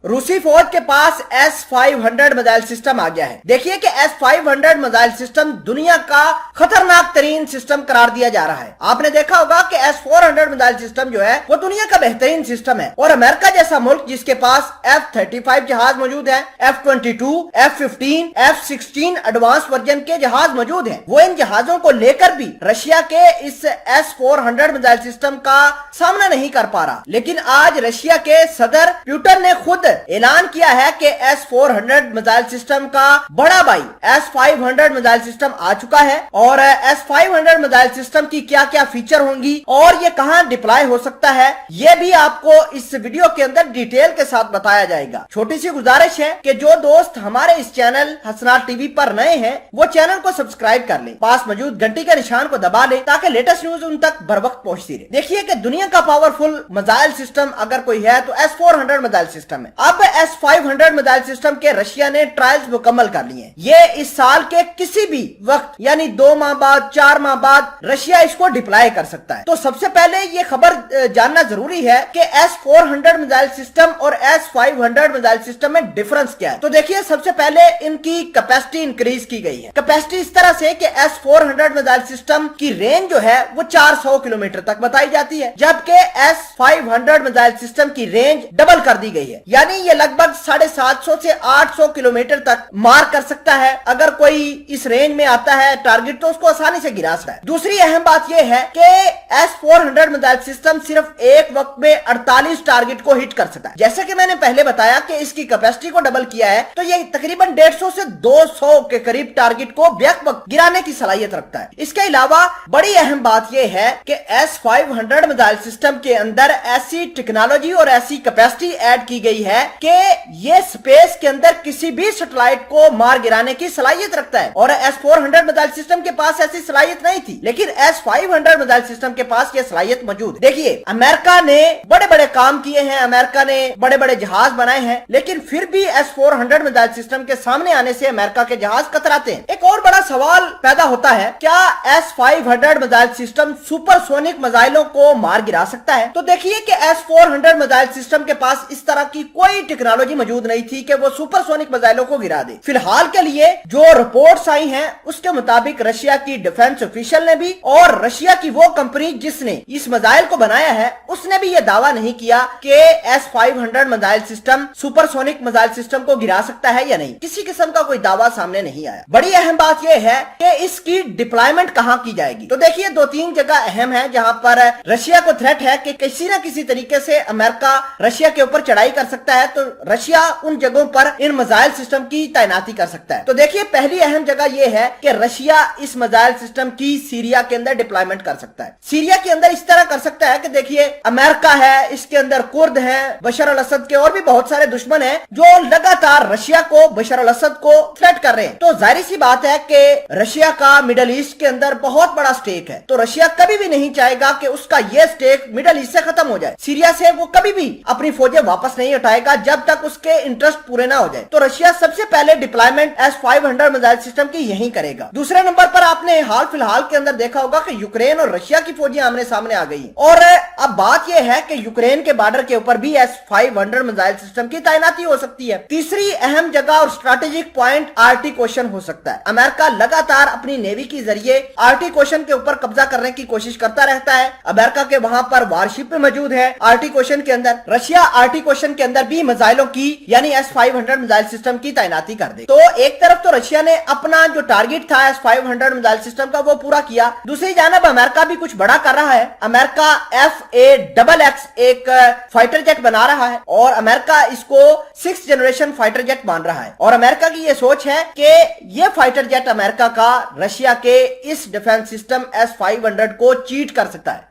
रूसी फौज के पास S-500 मिसाइल सिस्टम आ गया है। देखिए कि S-500 मिसाइल सिस्टम दुनिया का खतरनाक तरीन सिस्टम करार दिया जा रहा है। आपने देखा होगा कि S-400 मिसाइल सिस्टम जो है वो दुनिया का बेहतरीन सिस्टम है और अमेरिका जैसा मुल्क जिसके पास F-35 जहाज मौजूद है, F-22, F-15, F-16 advance version के जहाज मौजूद हैं, वो इन जहाजों को लेकर भी रशिया के इस S-400 मिसाइल सिस्टम का सामना नहीं कर पा रहा। लेकिन आज रशिया के सदर पुतिन ने खुद ऐलान किया है कि S-400 मिसाइल सिस्टम का बड़ा भाई S-500 मिसाइल सिस्टम आ चुका है और S-500 मिसाइल सिस्टम की क्या क्या फीचर होंगी और ये कहां डिप्लॉय हो सकता है, ये भी आपको इस वीडियो के अंदर डिटेल के साथ बताया जाएगा। छोटी सी गुजारिश है कि जो दोस्त हमारे इस चैनल हसनार टीवी पर नए हैं वो चैनल को सब्सक्राइब कर लें, पास मौजूद घंटी के निशान को दबा लें ताकि लेटेस्ट न्यूज उन तक बर वक्त पहुंचती रहे। देखिए कि दुनिया का पावरफुल मिसाइल सिस्टम अगर कोई है तो S-400 मिसाइल सिस्टम है। अब S-500 मिसाइल सिस्टम के रशिया ने ट्रायल्स मुकम्मल कर लिए हैं। ये इस साल के किसी भी वक्त यानी 2 माह बाद, 4 माह बाद रशिया इसको डिप्लॉय कर सकता है। तो सबसे पहले ये खबर जानना जरूरी है कि S-400 मिसाइल सिस्टम और S-500 मिसाइल सिस्टम में डिफरेंस क्या है। तो देखिए सबसे पहले इनकी कैपेसिटी इंक्रीज की गई है। कैपेसिटी इस तरह से कि S-400 मिसाइल सिस्टम की रेंज जो है वो 400 किलोमीटर तक बताई जाती है, जबकि S-500 मिसाइल सिस्टम की रेंज डबल कर दी गई है, यानी ये लगभग 750 से 800 किलोमीटर तक मार कर सकता है। अगर कोई इस रेंज में आता है टारगेट तो उसको आसानी से गिरा सकता है। दूसरी अहम बात यह है कि S-400 मिसाइल सिस्टम सिर्फ एक वक्त में 48 टारगेट को हिट कर सकता है। जैसे कि मैंने पहले बताया कि इसकी कैपेसिटी को डबल किया है तो ये तकरीबन 150 से 200 के करीब टारगेट को बेक वक्त गिराने की सलाहियत रखता है। इसके अलावा बड़ी अहम बात यह है कि S-500 मिसाइल सिस्टम के अंदर ऐसी टेक्नोलॉजी और ऐसी कैपेसिटी ऐड की गई है कि ये स्पेस के अंदर किसी भी सैटेलाइट को मार गिराने की सलाहियत रखता है और S-400 मिसाइल सिस्टम के पास ऐसी सलाहियत नहीं थी, लेकिन S-500 मिसाइल सिस्टम के पास ये सलाहियत मौजूद है। देखिए अमेरिका ने बड़े बड़े काम किए हैं, अमेरिका ने बड़े बड़े जहाज बनाए हैं, लेकिन फिर भी S-400 मिसाइल सिस्टम के सामने आने से अमेरिका के जहाज कतराते हैं। एक और बड़ा सवाल पैदा होता है, क्या S-500 मिसाइल सिस्टम सुपरसोनिक मिसाइलों को मार गिरा सकता है? तो देखिए कि S-400 मिसाइल सिस्टम के पास इस तरह की कोई टेक्नोलॉजी मौजूद नहीं थी कि वो सुपरसोनिक मिसाइलों को गिरा दे। फिलहाल के लिए जो रिपोर्ट्स आई हैं उसके मुताबिक रशिया की डिफेंस ऑफिशियल ने भी और रशिया की वो कंपनी जिसने इस मिसाइल को बनाया है उसने भी ये दावा नहीं किया कि S-500 missile system supersonic missile system को गिरा सकता है या नहीं। किसी किस्म का कोई दावा सामने नहीं आया। बड़ी अहम बात यह है कि इसकी डिप्लॉयमेंट कहां की जाएगी। तो देखिए 2-3 जगह अहम है जहां पर रशिया को थ्रेट है कि किसी न किसी तरीके से अमेरिका रशिया के ऊपर चढ़ाई कर सकता है, तो रशिया उन जगहों पर इन मिसाइल सिस्टम की तैनाती कर सकता है। तो देखिए पहली अहम जगह यह है कि रशिया इस मिसाइल सिस्टम की सीरिया के अंदर डिप्लॉयमेंट कर सकता है। सीरिया के अंदर इस तरह कर सकता है कि देखिए अमेरिका है, इसके अंदर कुर्द है, बशर अल असद के और भी बहुत सारे दुश्मन हैं जो लगातार रशिया को, बशर अल असद को थ्रेट कर रहे हैं। तो जाहिर सी बात है कि रशिया का मिडल ईस्ट के अंदर बहुत बड़ा स्टेक है, तो रशिया कभी भी नहीं चाहेगा कि उसका यह स्टेक मिडल ईस्ट से खत्म हो जाए। सीरिया से वो कभी भी अपनी फौजें वापस नहीं उठाएगा जब तक उसके इंटरेस्ट पूरे ना हो जाए। तो रशिया सबसे पहले डिप्लॉयमेंट S-500 मिसाइल सिस्टम की यही करेगा। दूसरे नंबर पर आपने हाल फिलहाल के अंदर देखा होगा कि यूक्रेन और रशिया की फौजें आमने सामने आ गई और अब बात यह है कि यूक्रेन के बॉर्डर के ऊपर भी S-500 मिसाइल सिस्टम की तैनाती हो सकती है। तीसरी अहम जगह और स्ट्रेटेजिक पॉइंट आर्टिक ओशन हो सकता है। अमेरिका लगातार अपनी नेवी के जरिए आर्टिक ओशन के ऊपर कब्जा करने की कोशिश करता रहता है। अमेरिका के वहां पर वारशिप मौजूद है आर्टिक ओशन के अंदर। रशिया आर्टिक ओशन के अंदर भी मिसाइलों की यानी S-500 मिसाइल सिस्टम की तैनाती कर दे। तो एक तरफ तो रशिया ने अपना जो टारगेट था S-500 मिसाइल सिस्टम का वो पूरा किया, दूसरी जानब अमेरिका भी कुछ बड़ा कर रहा है। अमेरिका F/A-XX एक फाइटर जेट बना रहा है और अमेरिका इसको 6th जनरेशन फाइटर जेट मान रहा है और अमेरिका की ये सोच है कि ये फाइटर जेट अमेरिका का रशिया के इस डिफेंस सिस्टम S-500 को चीट कर सकता है।